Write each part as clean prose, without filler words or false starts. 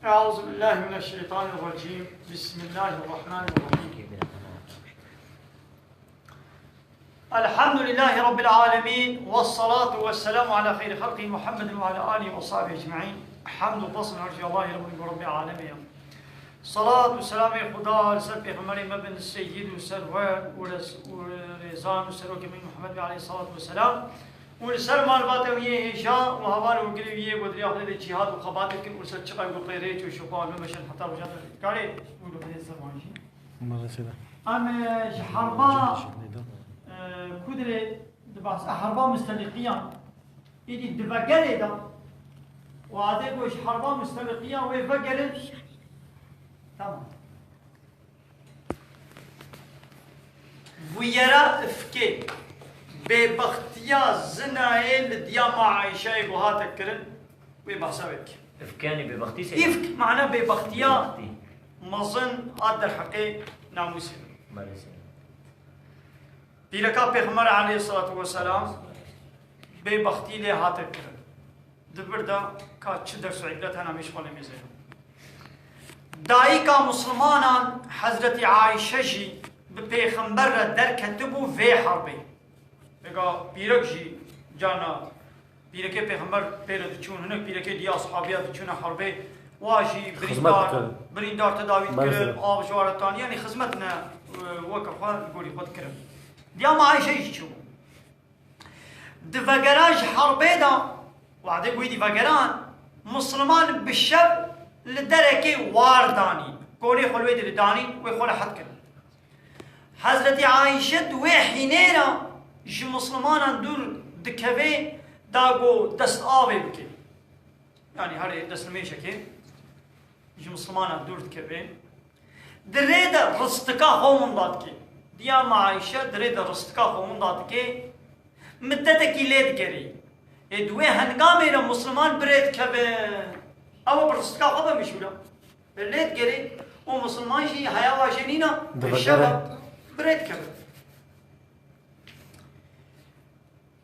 أعوذ بالله من الشيطان الرجيم. بسم الله الرحمن الرحيم. الحمد لله رب العالمين، والصلاة والسلام على خير خلقه محمد وعلى آله وصحبه أجمعين. حمد و فصل عرش الله رب العالمين. صلاة و سلام خدا سر پیغمبر مبن السيد و سرور و رضان و سرور كمين محمد عليه الصلاة والسلام و سر معلومات ويه هشام و هوان و قلبيه و دريا خلال الجهاد و خبات لكن و سر چقا و قيريت و شقاء ومشن حتى وجهات قالي و لو بدي سرمانشي أما حربا كدري دباس حربا مستلقيا إيدي دبقلي دا وعادي بوش حربا مستلقيا ويفقلي تمام. ويرا افكي ببختيا زنايل ديا مع عائشة وهاتك كرن ويبحثوك افكاني ببختي افك معناه ببختيا مظن قدر حقي ناموسي بيركا بيغمر عليه الصلاة والسلام ببختي لي هاتك كرن دبردا كا چدر سعيدتها نامش خالي مزينه دایی که مسلمانان حضرت عایشه جی به پیغمبر را در کتبو وی حربی بگا پیرک جی جانا پیرک پیغمبر پیرد چون هنک پیرک دیا صحابیات چون حربی واجی بریندار تداوید کرد آب جوارتان یعنی خدمت نه وکفا گوری خود کرد دیا ما عایشه جی چون دوگراج حربی دا وعده گوی دوگران مسلمان بشب لدركي وارداني كوني خلوي داني ويخول حد كن حضرت عائشة وحينينا جي مسلمان دور دكوي داغو دست آوي بكي يعني هاري دست ميشا كي جي مسلمان دور دكوي دريدا رستقا خومن داد كي ديا مع عائشة دريدا رستقا خومن داد كي مدتكي ليد كري ادوي هنگامي را مسلمان بريد كوي أما برستقا خبا مشولا الليت قري ومسلمان شي حياة واجنينا الشباب بريد كبر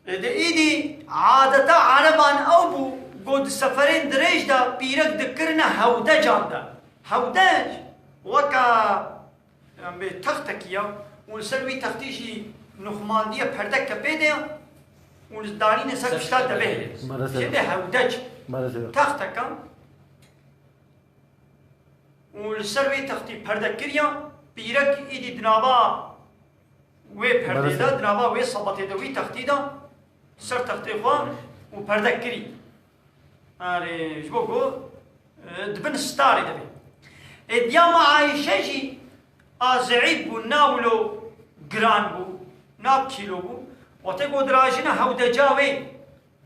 إذا إيدي عادة عربان أوبو قد سفرين دريج دا بيرك ذكرنا هودج دا هودج وكا يعني تختكيا ونسلوي تختيشي نخمان ديا بردك كبيديا وندارين سك شتات به كده هودج تختكا والسروي تختي پرده كريا بيرك إيدي دنابا وي پرده دا دنابا وي صبته دا وي تختي دا سر تختي خواه و پرده كري آره جبو قو دبن ستاري دا بي ادياما عايشة جي آزعيد بو ناولو گران بو ناب كيلو بو وتقو دراجنا هودا جاوي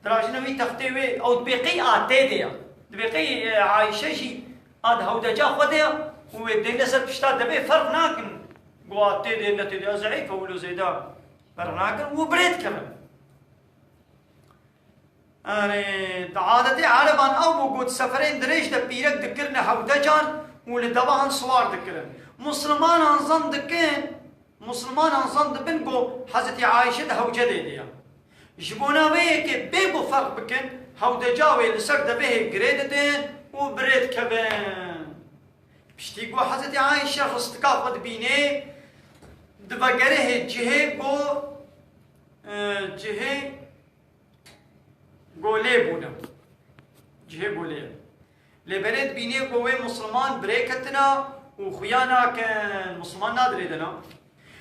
دراجنا وي تختي وي او دبقي آتي ديا دبقي عايشة جي آد هودجا خوديا ودينا سر بشتا دبي فرق ناكن قواتي دينا تدي ضعيفة ولو زيدا فرق ناكن وبريد كمان أنا عادتي عربان أو بوجود سفرين دريش دا بيرك دكرنا هودجان ولدبان صوار دكرن مسلمان أنظن دكين مسلمان أنظن دبنكو حضرت عائشة دا هوجة ديديا جبونا ويكي بيبو فرق بكن هودجا ويلسر دبيه قريدتين وبريد كبان بشتي قو حضرت عائشة رستقا خد بيني دبقره جهه قو ليبونا جهه قو ليب لبريد بيني قوي مسلمان بريكتنا وخيانا كان مسلمان نادريدنا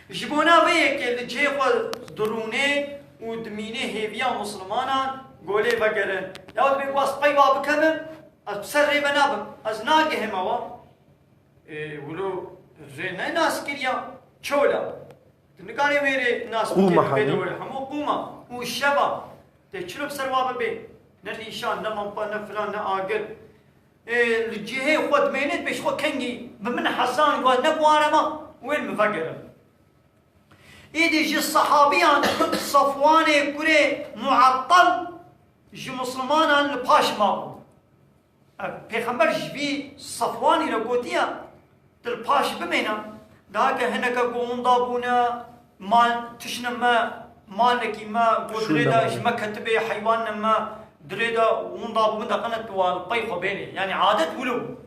جبونا ويك الجهه قو دروني ودميني هيفيا مسلمانا قو ليب بقرن ياود بيقو اسقاي وابكمم بسري بنابم از ناقه هموا ولو زين ناس كريا تشولا تنقاني ويري ناس بدور همو قوما والشباب تشلو بسرواب بي نري شان نمن نفلان ناقل الجهه خود مينت بيش خو كنجي بمن حسان قال نبوارما وين مفقر ايدي جي الصحابيان صفوان كوري معطل جي مسلمان باش مابو پیغمبر جبی صفوانی را گوتیا دل پاش بمینا داکه هنکا گوندا بونا مال تشنما مالکی ما قدردا جما كتبه حيوان ما دريدا ونضاب من قنت والطيخ بيني يعني عادت ولو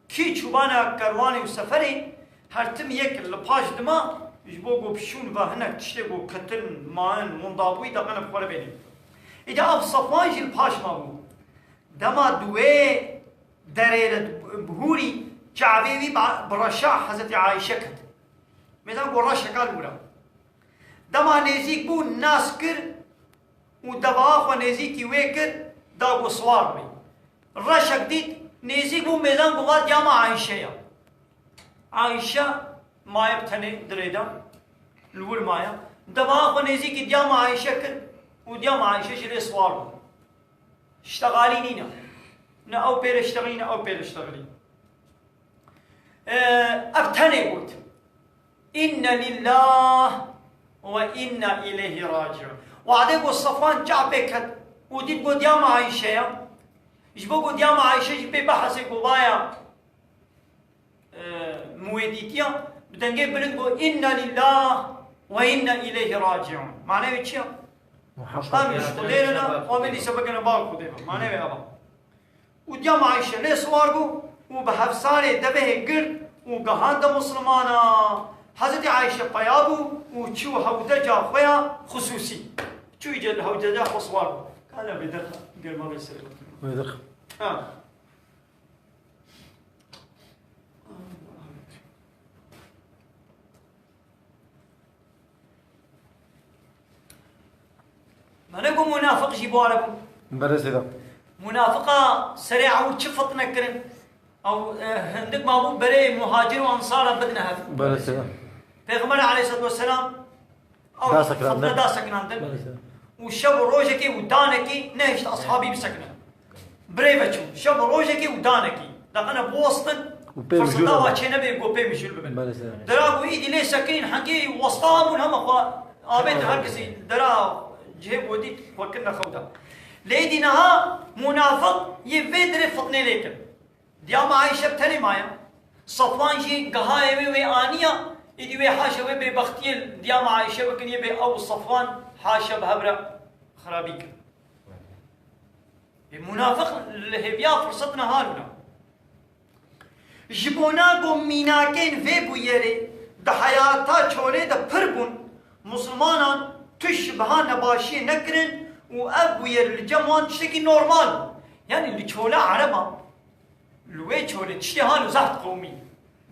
کی چوبانا کروانی و سفری هرتم یک لپاش دما جبو گو بشون و هنک تشته گو کتن مان مندابوی دقنا بخوره بینیم ایده اب صفوان جی لپاش ما بو دما دوی دریر بهوری جعبیوی برشا حضرت عایشه کد میدان گو رشا کال بورا دما نزیک بو ناس کر و دباخ و نزیکی وی کر دا گو سوار بی رشا دید نزیک بو میدان گو واد یاما عایشه یا عایشه مایا بتنه دریدا لول مایا دباخ و نزیکی دیاما عایشه کر و دیاما عایشه جلی سوار بی اشتغالي نينا نا او بير اشتغلي نا او بير اشتغلي ابتني قلت إن لله وإنا إليه راجعون وعدي قو صفوان جعبك وديد قو ديام عايشة يجبو قو ديام عايشة جبي بحثي قو بايا مويديتيا بدنجي بلن قو إنا لله وإنا إليه راجعون معناه يتشيا قامش خديرنا ومن اللي سبقنا بار خديرنا ما نبي أبا وديام عايشة ليه سوارقو وبحفصاري دبه قرد وقهان دا مسلمانا حضرت عايشة قيابو وشو هودجا خويا خصوصي شو يجي الهودجا خصوارقو كان بدرخ قل ما بيصير بدرخ ما نقول منافق جيبوا عربو برزيدا منافقة سريعة وتشفط نكرن أو هندك مابو بري مهاجر وأنصار بدنا هذا برزيدا پیغمبر عليه الصلاة والسلام أو دا سكنان فضل دا سكنان وشب روجكي ودانكي نهشت أصحابي بسكنان بريفتشو شب روجكي ودانكي لقنا بوسطن فرصدا واتشي نبي قو بي مشول ببن دراغو إيدي ليه سكين حقي وسطامون هم أخوا آبيت هركسي درا جهب وديت وكنا خودا ليدي نها منافق يفيدر فطني ليكن ديام عايشة بتني مايا صفوان جي قهاي وي آنيا إدي وي حاشا وي ببختي ديام عايشة وكن يبي أو صفوان حاشا بهبرة خرابيك المنافق اللي بيا فرصتنا هالنا جبونا قو ميناكين في بويري ده حياتا چولي ده پربون مسلمانان تشبهان نباشي نكرن وأبوير الجمعان تشتكي نورمال يعني اللي چولا عربا لوي چولا تشتي هالو زهد قومي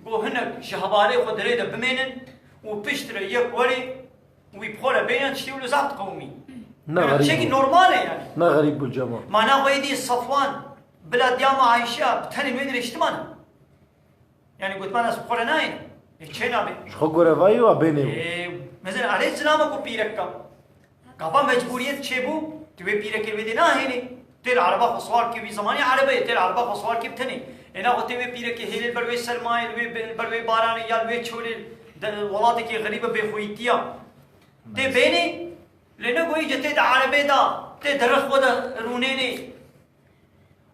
قو هنك شهباري خدري ده بمينن وبشتر يك وري ويبخولا بينن تشتي ولو زهد قومي تشتكي نورمال يعني ما غريب بالجمع معناه ويدي صفوان بلا ديام عايشة بتاني مدري اشتمانا يعني قلت ما ناس بخولا ناين چه نابي شخو غرفاي وابينيو مثلا عليه السلام کو پیرکا کعبہ مجبوریت چه بو توی پیرک الوی دینا هینی تل عربا خسوار کی بھی زمانی عربه تل عربا خسوار کی بتنی اینا ہوتے ہوئے پیرک هیل بروی سرمای بروی باران یا لوی چول ولات کی غریب بے خویتیا تے بینی لینا کوئی جتے د عربه دا تے درخ ودا رونینی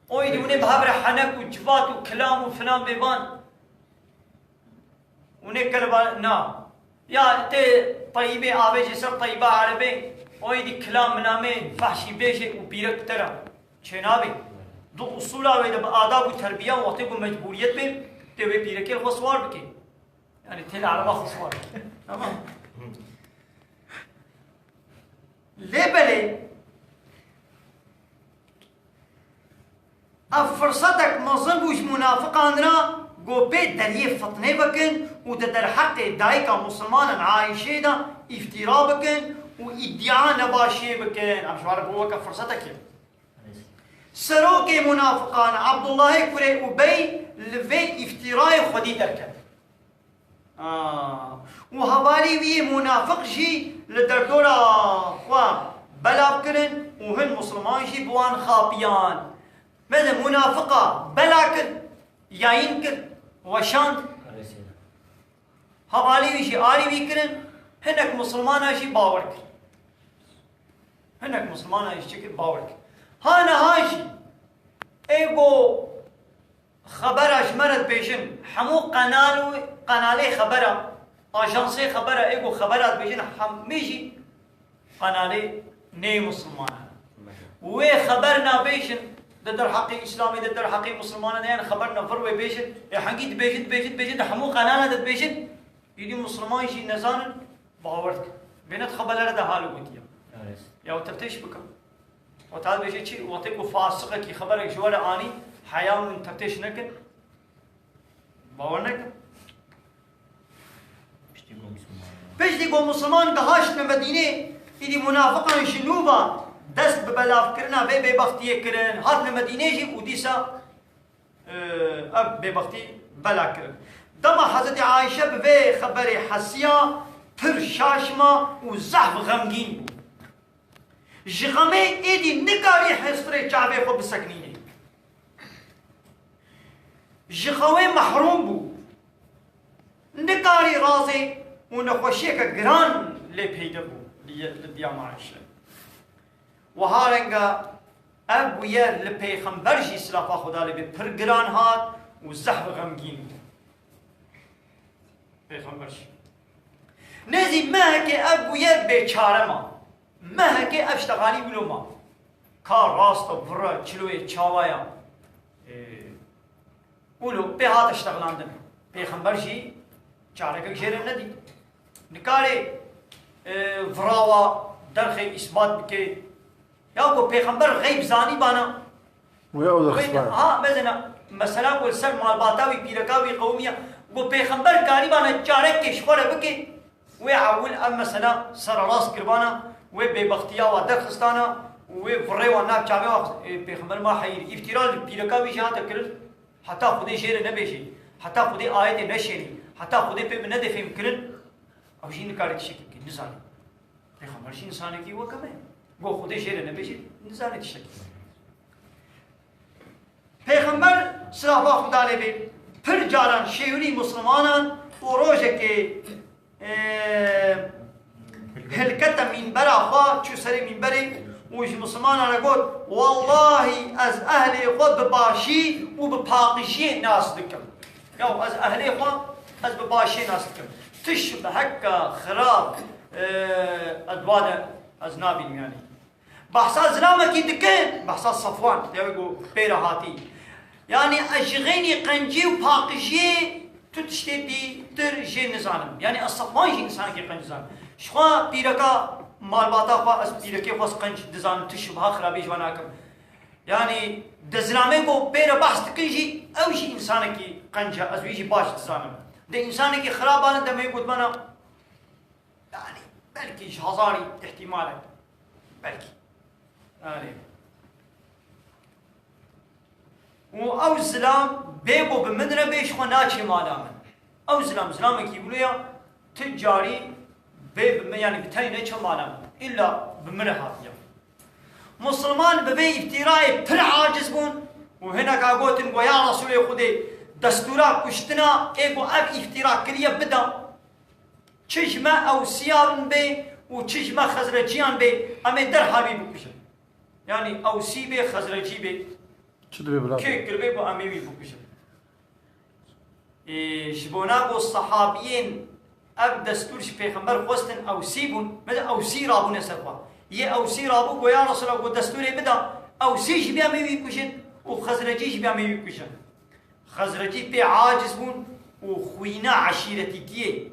اوی دیونه بهبر حنک و جوات و کلام و فلان بیبان اونې کلبا نا يا تي طيبة عابج سر طيبة عربي ويدي كلام منامي فحشي بيشي وبيرك ترى شنابي دو أصولا ويدا بآداب وتربية وطيب ومجبوريات بي تبي بيرك الخصوار بكي يعني تل عربا خصوار تمام لبلي أفرصتك مظن بوش منافقان قو بيت دليل فطني بكن وتدر حق دايكا مسلمان عايشة دا افتراء بكن وادعاء نباشي بكن عم شوارك هو كفرصتك سروك منافقان عبد الله كري وبي لفي افتراء خدي دركن وهبالي وي منافق جي لدردورا خوا بلا بكرن وهن مسلمان جي بوان خابيان ماذا منافقة بلا كن يا ينكر وشان هوالي ويشي آري ويكرن هنك مسلمان هاشي باورك هنك مسلمان هاشي باورك هانا هاشي ايقو خبرش مرد بيشن حمو قنالي خبره اجانسي خبره ايقو خبرات بيشن حميجي قنالي ني مسلمان وي خبرنا بيشن در حق اسلامي در حق مسلمان يعني خبرنا فروي بيجد حقيت بيجد حمو قنانه دت بيجد يدي مسلمان شي نزان باورك بينت خبر ده حال وتيا يا تفتش بك وتعال بيجي شي وتيكو فاسقه كي خبرك جوال اني حياه من تفتش نكن باور نكن بيجي بو مسلمان قهاش مدينه يدي منافقا جنوبا دست ببلاف کرنا بے بختیه کرن هر مدینه جی ودیسا اب بے بختی بلا کرن دما حضرت عائشه به خبر حسیا پر شاشما و زحف غمگین بود جغمه ایدی نکاری حسره چاوه خو بسکنینه جغوه محروم بود نکاری رازه و نخوشی که گران لی پیدا بود لدیام عائشه و هارنگا ابویا لپیغمبر جی سلافا خدا لبی پرگران هات و زحف غمگین پیغمبر جی نزی مهک ابویا بیچاره ما مهک اشتغالی بلو ما کار راست و برا چلوی چاوایا اولو به هات اشتغلاندن پیغمبر جی چاره که جیرم ندی نکاری وراوا درخی اثبات بکه یا کو پیغمبر غیب زانی بانا ويأخذ خصبان ها مثلا کو سر مالباتاوی پیرکاوی قومیه کو پیغمبر کاری بانا چاره کش خوره بکی و اول ام مثلا سر راس قربانا و بے بختیا و درخستانا و فره و ناب چاوی پیغمبر ما حیر افترال پیرکاوی جهات کرد حتی خودی شیر نبیشی حتی خودی آیت نشینی حتی خودی پی ندفهم کرد او جین کاری تشکل کی نزانی پیغمبر شی انسانی کی و کمه گو خودی شیر نبیشی نزانی تشکل پیغمبر صلوات خدا علیه پر جاران شیوری مسلمانان و روزه که هلکت منبر آخوا چو سر منبری وش مسلمانان گفت والله از اهل خود بباشی و بپاقشی ناس دکم یا از اهل خود از بباشی ناس دکم تش بحق خراب ادوان از نابی میانی بحثا زلامه کی دکن بحثا صفوان دیگو پیرهاتی یعنی اشغینی قنجی و پاقشی تو تشتیدی تر جی نزانم یعنی الصفوان جی انسان کی قنج زانم شخوا پیرکا مالباتا خوا از پیرکی خواست قنج دزانم تشبها خرابی جواناکم یعنی دزلامه کو پیر بحث دکن جی او جی انسان کی قنج از ویجی باش دزانم ده انسان کی خرابانه دمی گود منا يعني بلكي هزاري احتمالا بلكي يعني او زلام بيبو بمدرة بيش خو ناچي مالا من او زلامك يقولوا تجاري بيب يعني بتاني ناچي مالا من إلا بمدرة هاتيا مسلمان ببي افتراء پر عاجز بون وهنا قاقوتن ويا رسول خودي دستورا كشتنا ايقو اب افتراء كليا بدا چشمه او سیان بی و چشمه خزرجیان بی اما در حالی بکشن یعنی او سی بی خزرجی بی که کربی با امیوی بکشن شبونا بو صحابیین اب دستورش پیغمبر خوستن او سی بون مثل او سی رابو نسرفا یه او سی رابو گویا رسول الله دستوری بدا او سیش بی امیوی بکشن و خزرجیش بی امیوی بکشن خزرجی بی عاجز بون و خوینا عشیرتی کیه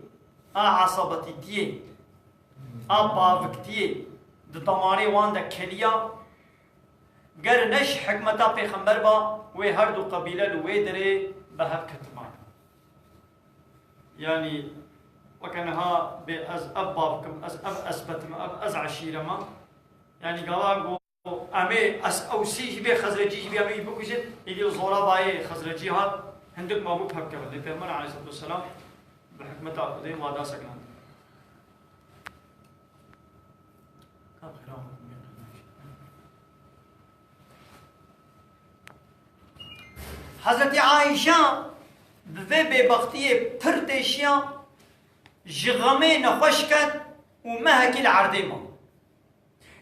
عصبتی تیه باوکتیه دتماری وان دا کلیا گر نش حکمتا پیغمبر با و هر دو قبیله لوی دره به هف کتمان یعنی وکنها به از اب باوکم از اب اسبتم اب از عشیرما یعنی قالا امی از اوسیج به خزرجیج به امی بکشید ایدی زورا بای خزرجی ها هندک مامو پک کرد پیغمبر علیه السلام بحكمة أخذين وهذا سكنان حضرت عائشة بذي ببختية پرتشيا جغمي نخوشكت ومهك العردمة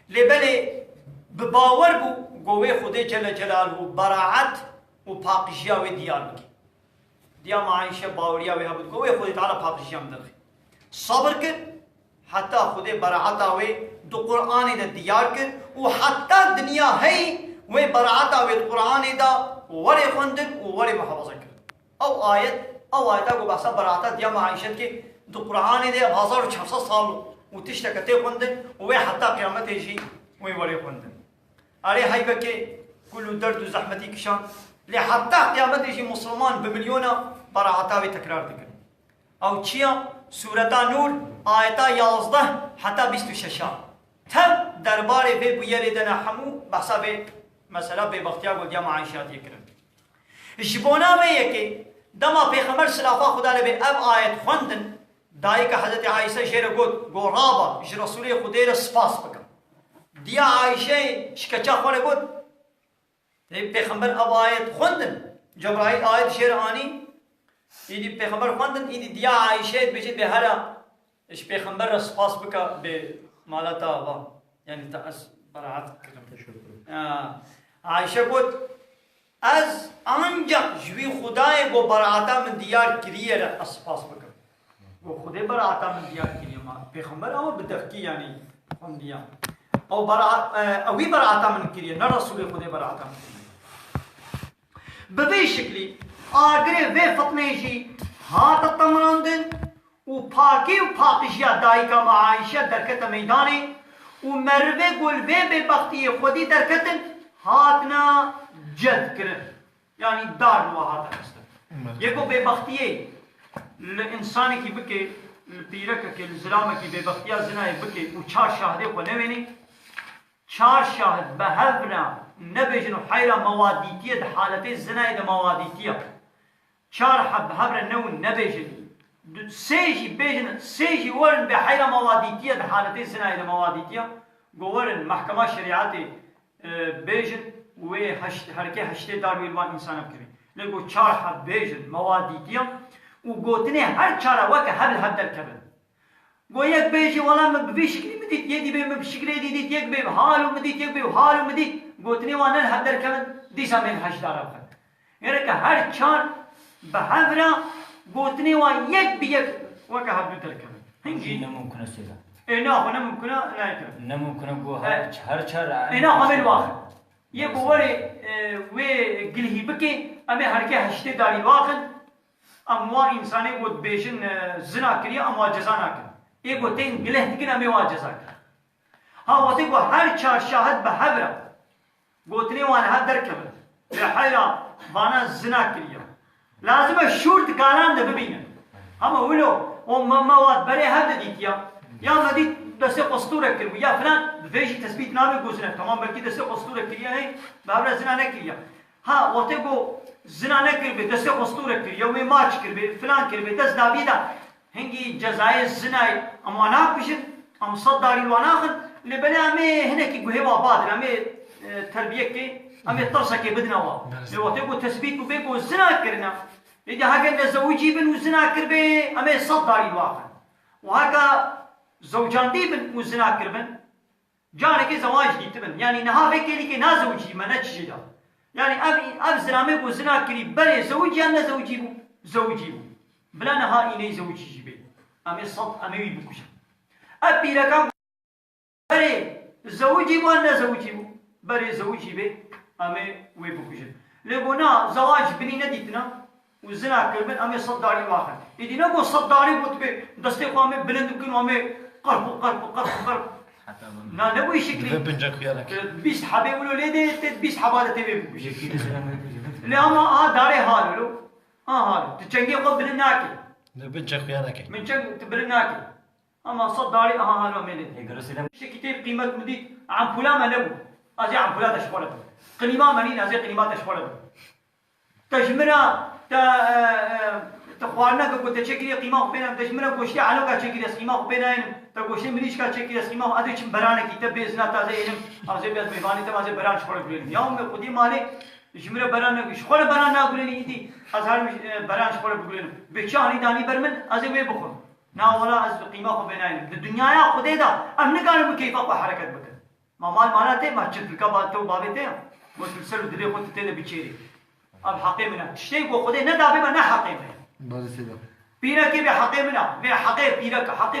لبالي بباور بو قوي خدي جل جلاله براعت وباقشيا وديالك دیا معایشه باوریا و هبود گوی خودی تعالی پاکشیام درخی صبر کر حتی خودی براعت آوی دو قرآنی ده دیار کر و حتی دنیا هی وي برعتا والقرآن دا وري خوندن ووري محافظة كر أو آيات أقول بحسب برعتا ديا معيشت كي دو قرآن دا 1600 سال وتشتكتي خوندن وي حتى قيامت يجي وي وري خوندن علي هاي بكي كل درد وزحمتي كشان لحتى قيامت يجي مسلمان بمليون برعتا بتكرار ذكر أو تشيا سورة نور آياتا 11 حتى 26 تم درباري في بيردنا حمو بحسب مثلا ببختيا قول ديا معايشات يكرم جبونا بيكي دما پیغمبر سلافا خدا لبي اب آيات خوندن دايك حضرت عائشة شير قول رابا اج رسول خدا سپاس بكم ديا عائشة شكچا خوره قول پیغمبر اب آيات خوندن جبرائيل آيات شير آني ایدی پیغمبر خوندن ایدی دیا عایشه بجید به هر اش پیغمبر را سپاس بکا به مالتا با یعنی تا از برعت کرم عایشه بود از آنجا جوی خدای گو برعتا من دیار کریه را سپاس بکا گو خدای برعتا من دیار کریه ما پیغمبر اما بدفکی یعنی خوندیا او اوی برعتا من کریه نه رسول خدای برعتا من کریه ببی شکلی آگره و فتنه جی هات تمراندن و پاکی و پاکشیا دایکا معایشه درکت میدانی و مروه گلوه به بختی خودی درکتن هاتنا جد کرن یعنی دار و هات هستن یکو به بختیه انسانی کی بکه پیرک که زلامه کی به بختیا زنای بکه و چار شاهده کو نوینی چار شاهد به هبنا نبجن حیرا موادیتیه ده حالت زنای ده موادیتیه چار حب هبر نون نبجن سيجي بيجن سيجي ورن بحيرة مواديتية بحالتين سنة إلى مواديتية قورن محكمة شريعتي بيجن وهشت هركي هشتي دار ويلوان إنسان بكري لقو چار حب بيجن مواديتية وقوتني هر چارة وكا هبل هبدل كبن قو يك بيجي والله ما بشكلي مديت يدي بي بشكلي ديت يك بي حالو مديت يك بي حالو مديت قوتني وانا هبدل كبن ديسا من هشت دار بخد يعني هر چار بحبرا قوتني وان يك بيك وكا هبدو تركبن هنجي نممكن السيدة اينا هو نممكن لا يكرم نممكن أقول هر شهر اينا عمل واحد يبقى وري وي قلهي بكي امي هركي هشتي داري واخد اموا انساني قد بيشن زنا كريا اموا جزانا كر يبقى تين قله تكن امي واجزا كر ها وتيقوا هر چار شاهد بحبرا قوتني وانا هدر كبر بحيرا وانا زنا كريا لازم الشورت كانان ده ببينه اما ولو مواد بري هذا ديتيا يا مديت دسه اسطوره كرو يا فلان بفيش تثبيت نامي جوزنا تمام بلكي دسه اسطوره كريا هي بابرا زنا نكريا ها وتيقو زنا نكر دسه اسطوره كريا وي ماتش كر فلان كر دس دابيدا هنجي جزائر زنا اما انا بشن ام صداري الوناخن لبنا امي هناك جوهوا بادر امي تربيه كي امي طرسك بدنا وا لو تيقو تثبيت بيكو زنا كرنا إذا هكذا زوجي بن وزنا كربي أمي صداري الواقع وهكا زوجان دي بن وزنا كربن جانك زواج دي تبن يعني نها فكري كي نا زوجي ما نتشجدا يعني أب زنامي وزنا كري بلي زوجي أنا زوجي بو زوجي بو بلا نها إني زوجي جيبي أمي صد أمي بكوش أبي لكم بلي زوجي بو أنا زوجي بو بلي زوجي بي أمي ويبكوش لبنا زواج بني نديتنا وزنا كربن أمي صداري واحد إذا نقول صداري بتبي دستي قامي بلند كن وامي قرب نا نبوي شكلي بيس حبي ولو ليه بيس حبالة تبي لا ما داري حالو حالو تجنجي قب بلناكي نبنجك وياك من جن تبلناكي أما صداري حالو ميلد شكتي قيمة مديت عم فلان ما نبو أزي عم فلان تشفرد قنيمة منين أزي قنيمة تشفرد تجمرة تخوارنا كقول تشكيل قيمة بينهم تجمرة قوشي على كشكيل قيمة بينهم تقوشي مليش كشكيل قيمة هذا شيء برانا كتاب بيزنا تازه إلهم أزي بيز ميفاني تمازه بران شخور بقولين يوم خودي مالك جمرة برانا شخور برانا بقولين إيدي أزهر بران شخور بقولين بيشاني داني برمن أزي بيه بخون نا ولا أز قيمة بينهم الدنيا يا خدي دا أمن كانوا بكيفا بحركة بكر ما مال مالته ما تشترك باتو بابته وتلسل دري خود تيجي بيشيري اب حقي منا شيء کو خدای نه دابه نه حقي منا پیرا کی به حقي منا به حقي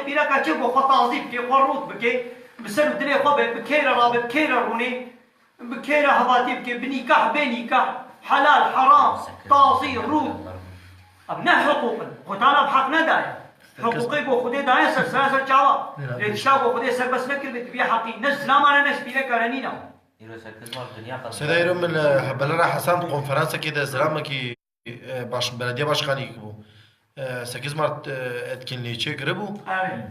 پیرا کا چه کو خطازیب کی قروت بکی بسر دلی خو به کیر رابط کیر رونی بكيرة هباتي بكي بنكاح بنكاح حلال حرام تعصي رود ابنا حقوق خدانا بحق ندايا حقوقي بو خدي دايا سر جوا لتشا بو خدي سر بس نكر بتبي حقي نزلا ما نش بيله كرنينا سيدا يروم من بلرا حسن konferansa ki de zrama ki belediye başkanı bu. 8 Mart etkinliği gribu.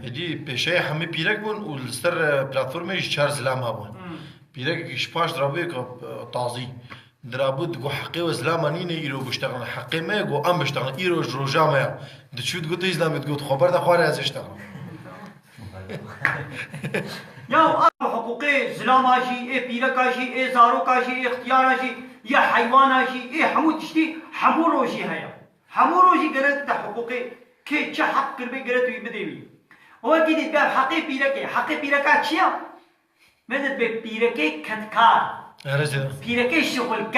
Edi peşe hemi pirek bun u ser platforma iş çar zlam habun. Pirek iş paş drabu ka tazi. درابود جو حقي وزلامانين يرو بيشتغل حقي ما جو ام بيشتغل يرو روجا ما دشوت قلت اسلام تقول خبر ده خواري از يشتغل يا حقوقي زلاماجي اي بيركاجي اي زاروكاجي اي اختياراجي يا حيواناجي اي حمود شتي حموروجي هيا حموروجي قرت حقوقي كي تش حق قربي قرت يبديوي هو كده بقى حقي بيركي حقي بيركا تشيا مدد بيركي كتكار هرجه بيركي شغل